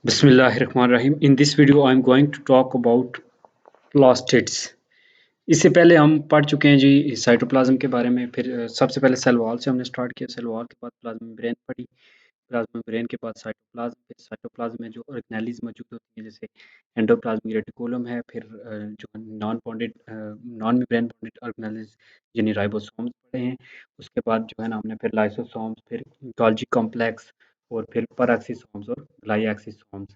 बिस्मिल्लाहिर्रहमानिर्रहीम। In this video I am going to talk about plastids. इससे पहले हम पढ़ चुके हैं जी साइटोप्लाज्म के बारे में। फिर सबसे पहले सेल वॉल से हमने स्टार्ट किया। सेल वॉल के बाद प्लाज्मा मेम्ब्रेन पढ़ी। प्लाज्मा मेम्ब्रेन के बाद साइटोप्लाज्म। फिर साइटोप्लाज्म में जो ऑर्गेनेलिज मौजूद होती हैं जैसे एंडोप्लाज्मिक रेटिकुलम है। फिर जो नॉन मेम्ब्रेन बॉन्डेड ऑर्गेनेलिज यानी राइबोसोम्स पढ़े हैं। उसके बाद जो है ना हमने फिर लाइसोसोम्स, फिर गोल्गी कॉम्प्लेक्स और फिर पेराक्सीसोम्स और ग्लाइएक्सीसोम्स,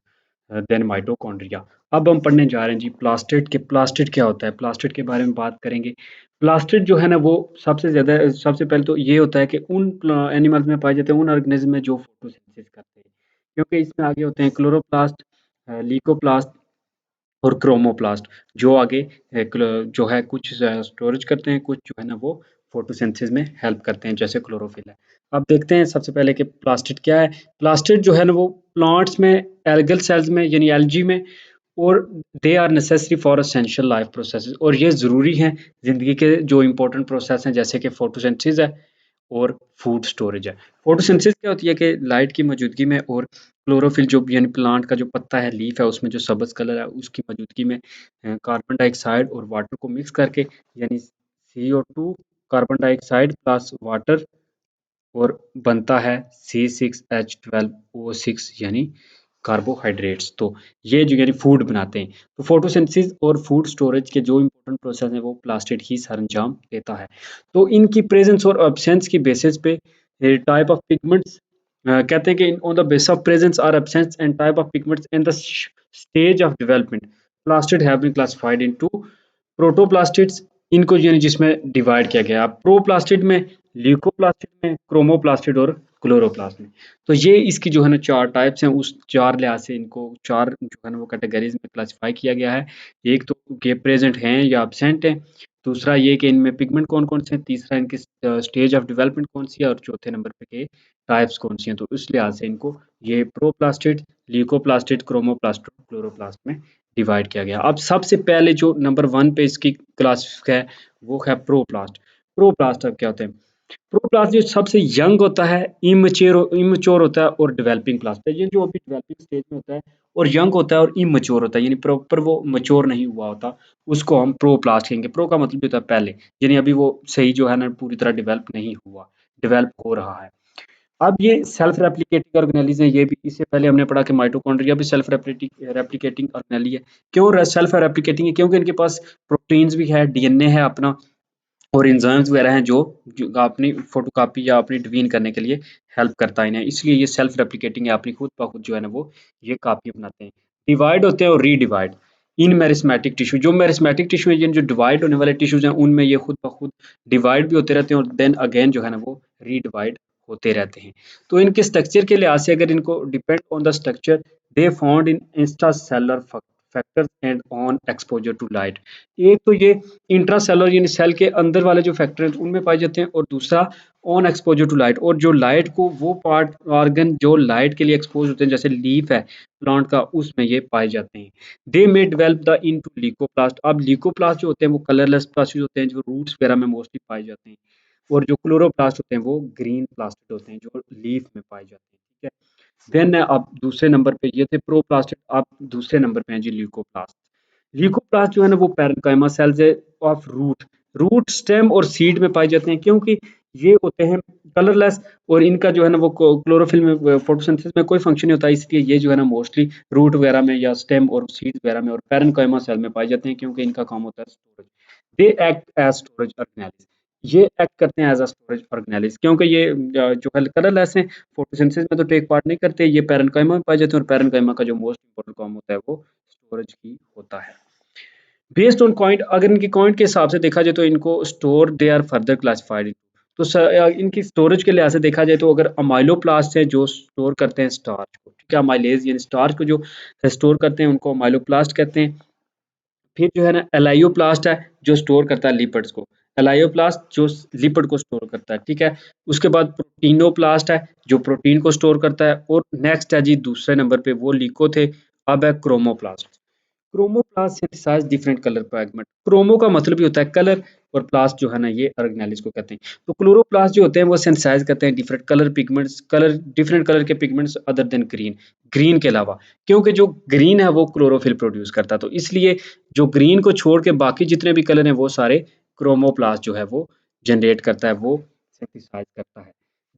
देन माइटोकॉन्ड्रिया। अब हम पढ़ने जा रहे हैं जी प्लास्टिड क्या होता है। प्लास्टिड के बारे में बात करेंगे। प्लास्टिड जो है ना वो सबसे पहले तो ये होता है कि उन एनिमल्स में पाए जाते हैं, उन ऑर्गेनिज्म में जो फोटोसिंथेसिस करते हैं, क्योंकि इसमें आगे होते हैं क्लोरोप्लास्ट, लीकोप्लास्ट और क्रोमोप्लास्ट, जो आगे जो है कुछ स्टोरेज करते हैं, कुछ जो है ना वो फोटोसिंथेसिस में हेल्प करते हैं, जैसे क्लोरोफिल है। अब देखते हैं सबसे पहले कि प्लास्टिड क्या है। प्लास्टिड जो है ना वो प्लांट्स में, एल्गल सेल्स में यानी एल्गी में, और they are necessary for essential life processes, और ये ज़रूरी हैं ज़िंदगी के जो इंपॉर्टेंट प्रोसेस हैं, जैसे कि फोटोसिंथेसिस है और फूड स्टोरेज है। फोटोसिंथेसिस क्या होती है कि लाइट की मौजूदगी में, और क्लोरोफिल जो यानी प्लांट का जो पत्ता है, लीफ है, उसमें जो सब्ज़ कलर है उसकी मौजूदगी में कार्बन डाइऑक्साइड और वाटर को मिक्स करके, यानी CO2 carbon dioxide plus water, और बनता है C6H12O6 यानी कार्बोहाइड्रेट्स। तो ये जो यानी फूड बनाते हैं। तो फोटोसिंथेसिस और फूड स्टोरेज के जो इंपॉर्टेंट प्रोसेस हैं वो प्लास्टिड ही सरंजाम देता है। तो इनकी प्रेजेंस और एब्सेंस की बेसिस पे टाइप ऑफ पिगमेंट्स कहते हैं कि on the base of presence और absence and type of pigments in the stage of development, plastid have been classified into protoplastids. इनको यानी जिसमें डिवाइड किया गया प्रोप्लास्टिड में, ल्यूकोप्लास्टिड में, क्रोमोप्लास्टिड और क्लोरोप्लास्ट में। तो ये इसकी जो है ना 4 टाइप्स हैं, उस 4 लिहाज से इनको 4 जो है ना वो कैटेगरीज़ में क्लासिफ़ाई किया गया है। एक तो ये प्रेज़ेंट हैं या एब्सेंट हैं, दूसरा ये कि इनमें पिगमेंट कौन-कौन से हैं, तीसरा इनकी स्टेज ऑफ डेवलपमेंट कौन-सी है, और चौथे नंबर पे के टाइप्स कौन-सी हैं। तो इस लिहाज से इनको ये प्रोप्लास्टिड, ल्यूकोप्लास्टिड, क्रोमोप्लास्ट और क्लोरोप्लास्ट में डिवाइड किया गया। अब सबसे पहले जो नंबर 1 पे इसकी क्लास है, वो है प्रोप्लास्ट। प्रोप्लास्ट अब क्या होते हैं? प्रोप्लास्ट जो सबसे यंग होता है, इमैच्योर होता है और डेवलपिंग क्लास पे। ये जो अभी डेवलपिंग स्टेज में होता है और यंग होता है और इमैच्योर होता है, यानी प्रॉपर वो मैच्योर नहीं हुआ होता, उसको हम प्रोप्लास्ट कहेंगे। प्रो का मतलब होता है पहले, यानी अभी वो सही जो है ना पूरी तरह डेवलप नहीं हुआ, डेवलप हो रहा है। अब ये सेल्फ रेप्लिकेटिंग ऑर्गेनेलिज है। ये भी इससे पहले हमने पढ़ा कि माइटोकॉन्ड्रिया भी सेल्फ रेप्लिकेटिंग ऑर्गेनेली है। क्यों सेल्फ रेप्लिकेटिंग है? क्योंकि इनके पास प्रोटीन्स भी है, डीएनए है अपना, और एंजाइम्स वगैरह हैं जो अपनी फोटोकॉपी या अपनी ट्वीन करने के लिए हेल्प करता है इन्हें, इसलिए ये सेल्फ रेप्लिकेटिंग है, अपनी खुद ब खुद जो है ना वो ये कॉपी बनाते हैं। डिवाइड होते हैं और रीडिवाइड इन मेरिस्मेटिक टिश्यू। जो मेरिस्मेटिक टिश्यू है, जो डिवाइड होने वाले टिश्यूज हैं, उनमें ये खुद ब खुद डिवाइड भी होते रहते हैं और देन अगेन जो है ना वो रीडिवाइड होते रहते हैं। तो इनके स्ट्रक्चर के लिहाज से अगर इनको depend on the structure, they found in intracellular factors and on exposure to light. एक तो ये इंट्रासेलुलर यानी सेल के अंदर वाले जो फैक्टर हैं उनमें पाए जाते हैं, और दूसरा ऑन एक्सपोजर टू लाइट, और जो लाइट को वो पार्ट ऑर्गन जो लाइट के लिए एक्सपोज होते हैं, जैसे लीफ है प्लांट का, उसमें ये पाए जाते हैं। दे मे डेवलप द इनटू लीकोप्लास्ट। अब लीकोप्लास्ट जो होते हैं वो कलरलेस प्लास्टिड होते हैं, जो रूट्स वगैरह में मोस्टली पाए जाते हैं, और जो क्लोरोप्लास्ट होते हैं वो ग्रीन प्लास्टिड होते हैं, जो लीफ में पाए जाते हैं। ठीक है। देन अब दूसरे नंबर पे ये थे प्रोप्लास्टिड। अब दूसरे नंबर पे हैं जी ल्यूकोप्लास्ट। ल्यूकोप्लास्ट जो है ना वो पैरेन्काइमा सेल्स है ऑफ रूट स्टेम और सीड में पाए जाते हैं, क्योंकि ये होते हैं कलरलेस, और इनका जो है ना वो क्लोरोफिल में फोटोसिंथेसिस में कोई फंक्शन नहीं होता, इसलिए ये जो है ना मोस्टली रूट वगैरह में या स्टेम और सीड वगैरह में और पैरेन्काइमा सेल में पाए जाते हैं, क्योंकि इनका काम होता है storage. They act as storage organelles. ये एक्ट करते हैं एज अ स्टोरेज ऑर्गेनेलिज, क्योंकि ये जो है कलरलेस हैं, फोटोसिंथेसिस में तो टेक पार्ट नहीं करते, ये पैरेन्काइमा में पाए जाते हैं, और पैरेन्काइमा का जो मोस्ट इंपॉर्टेंट काम होता है वो स्टोरेज की होता है। बेस्ड ऑन पॉइंट, अगर इनकी पॉइंट के हिसाब से देखा जाए तो इनको store they are further classified. तो इनकी स्टोरेज के लिहाज से देखा जाए तो अगर अमाइलोप्लास्ट है जो स्टोर करते हैं स्टार्च को, ठीक है, अमाइलेज यानी स्टार्च को जो स्टोर करते हैं उनको अमाइलोप्लास्ट कहते हैं। फिर जो है ना एलाइयोप्लास्ट है जो स्टोर करता है लिपिड्स को, एलाइयोप्लास्ट जो लिपिड को स्टोर करता है, ठीक है। उसके बाद प्रोटीनोप्लास्ट है जो प्रोटीन को स्टोर करता है, और नेक्स्ट है जी दूसरे नंबर पे वो लिको थे, अब है chromoplast. Chromoplast synthesize different colour pigment. Chromo का मतलब ही होता है कलर, और प्लास्ट जो है ना ये ऑर्गेनेल्स को कहते हैं। तो क्लोरोप्लास्ट जो होते हैं वो सिंथेसाइज करते हैं different colour pigments, different colour के pigments other than green, green के अलावा, क्योंकि जो ग्रीन है वो क्लोरोफिल प्रोड्यूस करता है, तो इसलिए जो ग्रीन को छोड़ के बाकी जितने भी कलर हैं वो सारे क्रोमोप्लास्ट जो है वो जनरेट करता है, वो सिंथेसाइज करता है।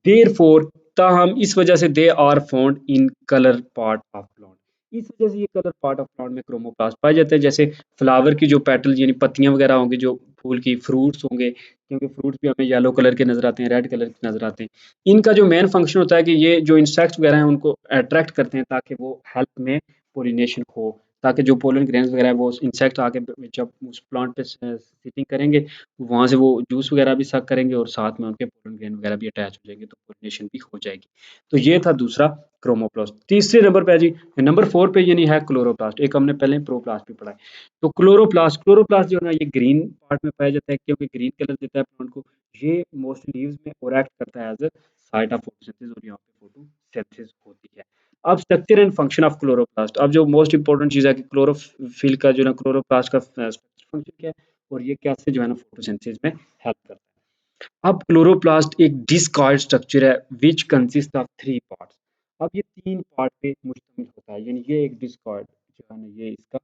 देयरफॉर, ताहम इस वजह से they are found in colour part of plant, इस वजह से ये कलर पार्ट ऑफ प्लांट में क्रोमोप्लास्ट पाए जाते हैं। जैसे फ्लावर की जो पेटल यानी पत्तियां वगैरह होंगी, जो फूल की फ्रूट्स होंगे, क्योंकि फ्रूट्स भी हमें येलो कलर के नजर आते हैं, रेड कलर के नजर आते हैं। इनका जो मेन फंक्शन होता है कि ये जो इंसेक्ट्स वगैरह हैं उनको अट्रैक्ट करते हैं ताकि वो हेल्प में पोलिनेशन हो, ताकि जो पोलन ग्रेन्स वगैरह है वो इंसेक्ट आके जब उस प्लांट पे सिटिंग करेंगे, वहाँ से वो जूस वगैरह भी सक करेंगे और साथ में उनके पोलन ग्रेन वगैरह भी अटैच हो जाएंगे, तो पोलिनेशन भी हो जाएगी। तो ये था दूसरा क्रोमोप्लास्ट। तीसरे नंबर पे है जी, नंबर 4 पे यानी है क्लोरोप्लास्ट, एक हमने पहले प्रोप्लास्ट भी पढ़ा है। तो क्लोरोप्लास्ट जो है ना ये ग्रीन पार्ट में पाया जाता है, क्योंकि ग्रीन कलर देता है प्लांट को। ये मोस्टली लीव्स में और एक्ट करता है as a site of photosynthesis, और यहाँ पे फोटोसिंथेसिस होती है। अब structure and function of chloroplast, अब जो मोस्ट इंपॉर्टेंट चीज है कि क्लोरोफिल का जो ना क्लोरोप्लास्ट का स्ट्रक्चर फंक्शन क्या है और ये कैसे जो है ना फोटोसिंथेसिस में हेल्प करता है। अब क्लोरोप्लास्ट एक डिस्कॉइड स्ट्रक्चर है विच कंसिस्ट ऑफ 3 पार्ट्स। अब ये 3 पार्ट पे मुश्तमिल होता है, यानी ये एक डिस्कॉइड जो है ना ये इसका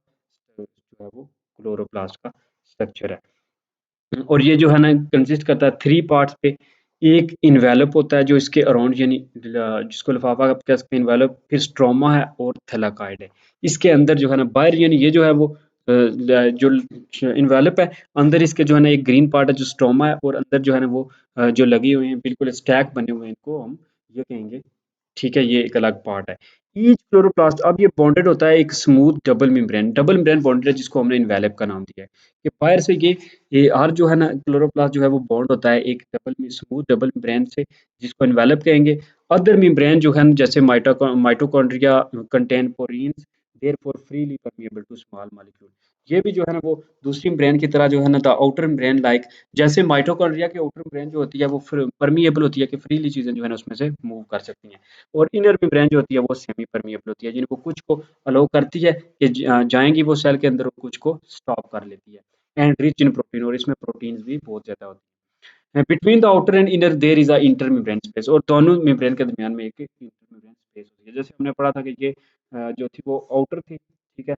जो है वो क्लोरोप्लास्ट का स्ट्रक्चर है। और ये जो है ना कंसिस्ट करता है 3 पार्ट्स पे। एक इन्वेलप होता है जो इसके अराउंड यानी जिसको लिफाफा आप कह सकते हैं इन्वेलप, फिर स्ट्रोमा है और थैलाकॉइड है। इसके अंदर जो है ना बाहर यानी ये जो है वो जो इन्वेलप है, अंदर इसके जो है ना एक ग्रीन पार्ट है जो स्ट्रोमा है, और अंदर जो है ना वो जो लगी हुई हैं बिल्कुल स्टैक बने हुए हैं, इनको हम ये कहेंगे, ठीक है, ये एक अलग पार्ट है। ईच क्लोरोप्लास्ट अब ये बॉन्डेड होता है एक स्मूथ डबल मेम्ब्रेन बॉन्डेड है, जिसको हमने इन्वेलप का नाम दिया है। कि बाहर से ये हर जो है ना क्लोरोप्लास्ट जो है वो बॉन्ड होता है एक स्मूथ डबल मेम्ब्रेन से, जिसको इन्वेलप कहेंगे। अदर मेम्ब्रेन जो है ना, जैसे mitochondria contain porins, therefore freely permeable to small molecule. ये भी जो है ना वो दूसरी मेम्ब्रेन की तरह जो है ना द आउटर मेम्ब्रेन लाइक, जैसे माइटोकॉन्ड्रिया की आउटर मेम्ब्रेन जो होती है वो परमिएबल होती है कि फ्रीली चीजें जो है ना उसमें से मूव कर सकती हैं। और इनर मेम्ब्रेन जो होती है वो सेमी परमिएबल होती है, जिनको कुछ को अलाउ करती है कि जाएंगी वो सेल के अंदर और कुछ को स्टॉप कर लेती है। एंड रिच इन प्रोटीन, और इसमें प्रोटीन्स भी बहुत ज़्यादा होती है। Between the outer and inner there is a inter membrane space, और दोनों मेम्ब्रेन के दरमियान में एक इंटर मेम्ब्रेन स्पेस होती है। जैसे हमने पढ़ा था कि ये जो थी वो आउटर थी, ठीक है,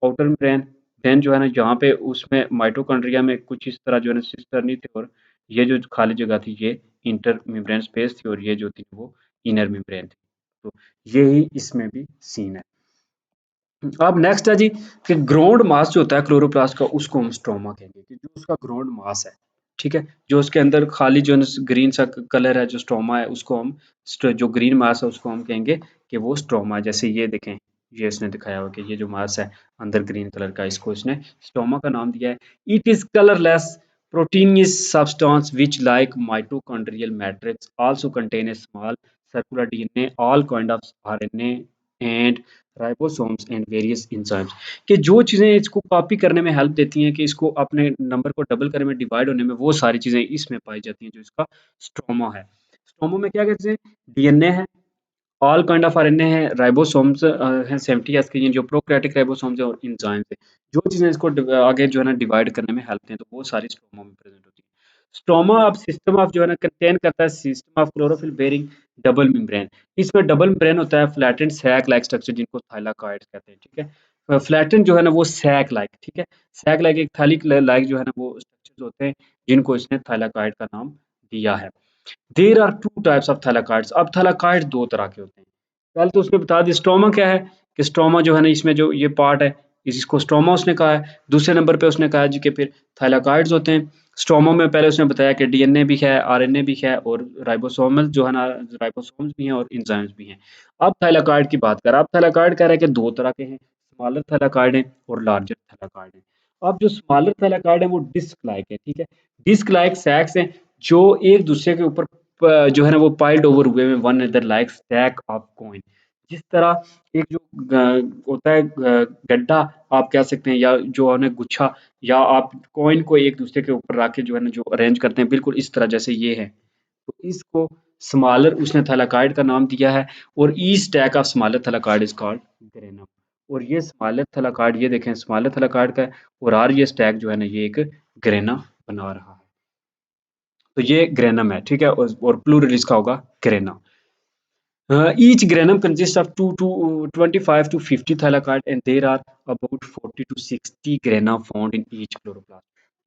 आउटर मेम्ब्रेन। देन जो है ना यहाँ पे उसमें माइटोकॉन्ड्रिया में कुछ इस तरह जो है ना सिस्टर नहीं थे, और ये जो खाली जगह थी ये इंटर मेम्ब्रेन स्पेस थी, और ये जो थी वो इनर मेम्ब्रेन थी। तो यही इसमें भी सीन है। अब नेक्स्ट है जी कि ग्राउंड मास जो होता है क्लोरोप्लास्ट का उसको हम स्ट्रोमा कहेंगे, कि जो उसका ग्राउंड मास है, ठीक है, जो उसके अंदर खाली जो ग्रीन सा कलर है जो स्ट्रोमा है उसको हम जो ग्रीन मास है उसको हम कहेंगे कि वो स्ट्रोमा है। जैसे ये देखें, ये इसने दिखाया हुआ कि ये जो मास है अंदर ग्रीन कलर का, इसको इसने स्ट्रोमा का नाम दिया है। It is colourless proteinaceous substance which like mitochondrial matrix also contain a small circular DNA all kind of RNA and ribosomes and various enzymes, कि जो चीज़ें इसको कॉपी करने में हेल्प देती हैं कि इसको अपने नंबर को डबल करने में, डिवाइड होने में, वो सारी चीज़ें इसमें पाई जाती हैं जो इसका स्ट्रोमा है। स्ट्रोमा में क्या कहते हैं, डीएनए है, ऑल काइंड ऑफ आरएनए है, राइबोसोम्स हैं 70 एस के, जो प्रोकैरियोटिक राइबोसोम्स है, और एंजाइम्स है, जो चीज़ें इसको आगे जो है ना डिवाइड करने में हेल्प दें, तो वो सारी स्ट्रोमा में प्रेजेंट होती है। स्ट्रोमा ऑफ सिस्टम ऑफ जो है ना कंटेन करता है system of chlorophyll bearing double membrane. इसमें डबल मेम्ब्रेन होता है, फ्लैटेंड सैक लाइक स्ट्रक्चर जिनको थाइलाकॉइड्स कहते हैं, ठीक है। फ्लैटेंड जो है ना वो सैक लाइक, ठीक है, सैक लाइक एक थाली लाइक जो है ना वो स्ट्रक्चर्स होते हैं जिनको इसने थाइलाकॉइड का नाम दिया है। There are two types of thylakoids, अब थैलाकॉइड दो तरह के होते हैं। पहले तो उसने बता दिया स्ट्रोमा क्या है, कि स्ट्रोमा जो है ना इसमें जो ये पार्ट है इसको स्ट्रोमा उसने कहा है। दूसरे नंबर पे उसने कहा जी कि फिर थैलाकॉइड्स होते हैं। स्ट्रोमा में पहले उसने बताया कि डीएनए भी है, आरएनए भी है, और राइबोसोमल जो है ना राइबोसोम्स भी हैं और एंजाइम्स भी हैं। अब थैलाकॉइड की बात करें, अब थैलाकॉइड कह रहा है कि दो तरह के हैं, स्मॉलर थैलाकॉइड है और लार्जर थैलाकॉइड है। अब जो स्मॉलर थैलाकॉइड है वो डिस्क लाइक है, ठीक है, डिस्क लाइक सैक्स हैं जो एक दूसरे के ऊपर जो है ना वो पाइल्ड ओवर हुए में one another like stack of coin. जिस तरह एक जो होता है गड्ढा आप कह सकते हैं, या जो है ना गुच्छा, या आप कॉइन को एक दूसरे के ऊपर रख के जो है ना जो अरेंज करते हैं, बिल्कुल इस तरह जैसे ये है। तो इसको स्मॉलर उसने थैलाकॉइड का नाम दिया है, और ई stack of smaller thylakoid is called granum. और ये स्मॉलर थैलाकॉइड, ये देखें स्मॉलर थैलाकॉइड का है, और आर ये स्टैक जो है ना ये एक ग्रेना बना रहा है। तो ये ग्रेनम है, ठीक है? और प्लूरल इसका होगा grana. Each granum consists of 25 to 50 thylakoid and there are about 40 to 60 grana found in each chloroplast.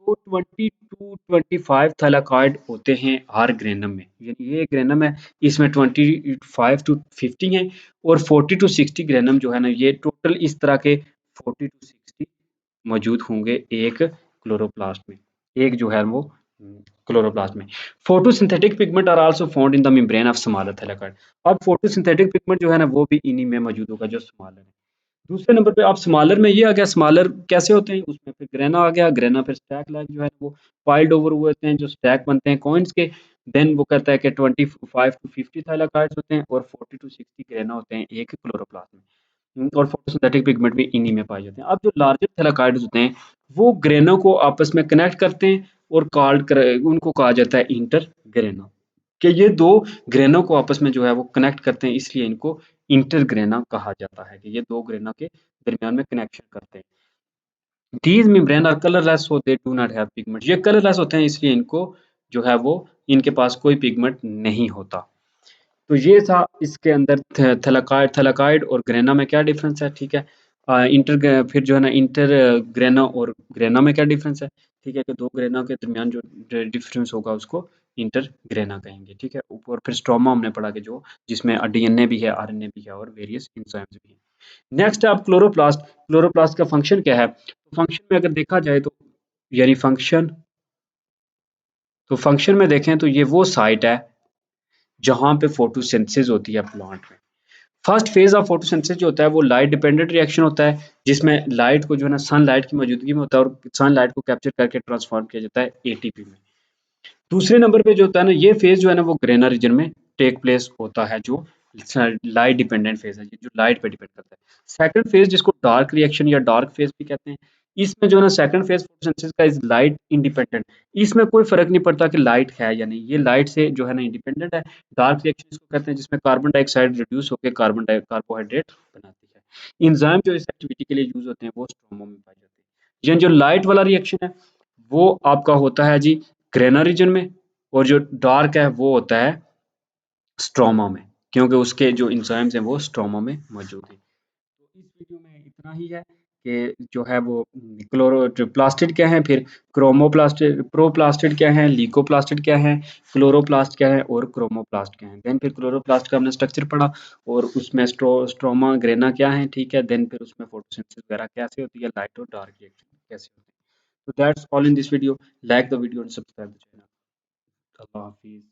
तो 20 to 25 thylakoid होते हैं हर ग्रेनम में, यानी ये ग्रेनम है, इसमें 25 to 50 हैं और 40 to 60 ग्रेनम जो है ना, ये टोटल इस तरह के 40 to 60 मौजूद होंगे एक क्लोरोप्लास्ट में, एक जो है वो क्लोरोप्लास्ट में। Photosynthetic pigment are also found in the membrane of smaller thylakoid. अब फोटोसिंथेटिक पिगमेंट जो है ना, वो भी इन्हीं में मौजूद होगा जो स्मॉलर है। दूसरे नंबर पे आप स्मॉलर में ये आ गया, स्मॉलर कैसे होते हैं, उसमें फिर ग्रेना आ गया, ग्रेना फिर स्टैक लाइक जो है वो पाइल्ड ओवर हुए होते हैं, जो स्टैक बनते हैं कॉइन्स के। देन वो कहता है कि 25 टू 50 थाइलाकॉइड्स होते हैं और 40 टू 60 ग्रेना होते हैं एक क्लोरोप्लास्ट में। और फोटोसिंथेटिक पिगमेंट भी इन्हीं में पाए जाते हैं। अब जो लार्जर थैलाकॉइड्स होते हैं, वो ग्रेनों को आपस में कनेक्ट करते हैं और उनको कहा जाता है इंटर ग्रेना, कि ये दो ग्रेनों को आपस में जो है वो कनेक्ट करते हैं, इसलिए इनको इंटर ग्रेना कहा जाता है, कि ये दो ग्रेना के दरमियान में कनेक्शन करते हैं। These membrane are colourless so they do not have pigment. ये कलरलेस होते हैं, इसलिए इनको जो है वो, इनके पास कोई पिगमेंट नहीं होता। तो ये था इसके अंदर थैलाकॉइड थैलाकॉइड और ग्रेना में क्या डिफरेंस है, ठीक है? फिर जो है ना इंटर ग्रेना और ग्रेना में क्या डिफरेंस है, ठीक है? कि दो ग्रेना के दरमियान जो डिफरेंस होगा उसको इंटर ग्रेना कहेंगे, ठीक है? ऊपर फिर स्ट्रोमा हमने पढ़ा कि जो जिसमें डीएनए भी है, आरएनए भी है और वेरियस एंजाइम्स भी हैं। नेक्स्ट है आप क्लोरोप्लास्ट। क्लोरोप्लास्ट का फंक्शन क्या है? फंक्शन में अगर देखा जाए तो, यानी फंक्शन में देखें तो ये वो साइट है जहाँ पे फोटोसिंथेसिस होती है प्लांट में। फर्स्ट फेज ऑफ फोटोसिंथेसिस जो होता है वो लाइट डिपेंडेंट रिएक्शन होता है, जिसमें लाइट को जो है ना सनलाइट की मौजूदगी में होता है और सनलाइट को कैप्चर करके ट्रांसफॉर्म किया जाता है एटीपी में। दूसरे नंबर पे जो होता है ना, ये फेज जो है ना वो ग्रेना रीजन में टेक प्लेस होता है, जो लाइट डिपेंडेंट फेज है, जो लाइट पे डिपेंड करता है। सेकंड फेज जिसको डार्क रिएक्शन या डार्क फेज भी कहते हैं, इसमें जो है ना सेकंड फेज फोटोसिंथेसिस का इज लाइट इंडिपेंडेंट। इसमें कोई फर्क नहीं पड़ता कि लाइट है या नहीं, ये लाइट से जो है ना इंडिपेंडेंट है। डार्क रिएक्शन इसको कहते हैं जिसमें कार्बन डाइऑक्साइड रिड्यूस होकर कार्बोहाइड्रेट बनाती है। इंजाइम जो इस एक्टिविटी के लिए यूज होते हैं वो स्ट्रोमा में पाए जाते हैं। ये जो लाइट वाला रिएक्शन है वो आपका होता है जी ग्रेना रीजन में, और जो डार्क है वो होता है स्ट्रोमा में, क्योंकि उसके जो एंजाइम्स हैं वो स्ट्रोमा में मौजूद हैं। तो इस वीडियो में इतना ही है कि जो है वो क्लोरो जो प्लास्टिड क्या है, फिर क्रोमोप्लास्टिड प्रोप्लास्टिड क्या है, लीकोप्लास्टिड क्या है, क्लोरोप्लास्ट क्या है और क्रोमोप्लास्ट क्या है। देन फिर क्लोरोप्लास्ट का हमने स्ट्रक्चर पढ़ा और उसमें स्ट्रोमा ग्रेना क्या है, ठीक है? देन फिर उसमें फोटोसिंथेसिस वगैरह कैसे होती है, लाइट और डार्क रिएक्शन कैसे होती है। तो that's all in this video. Like the video and subscribe the channel. अल्लाह हाफिज़।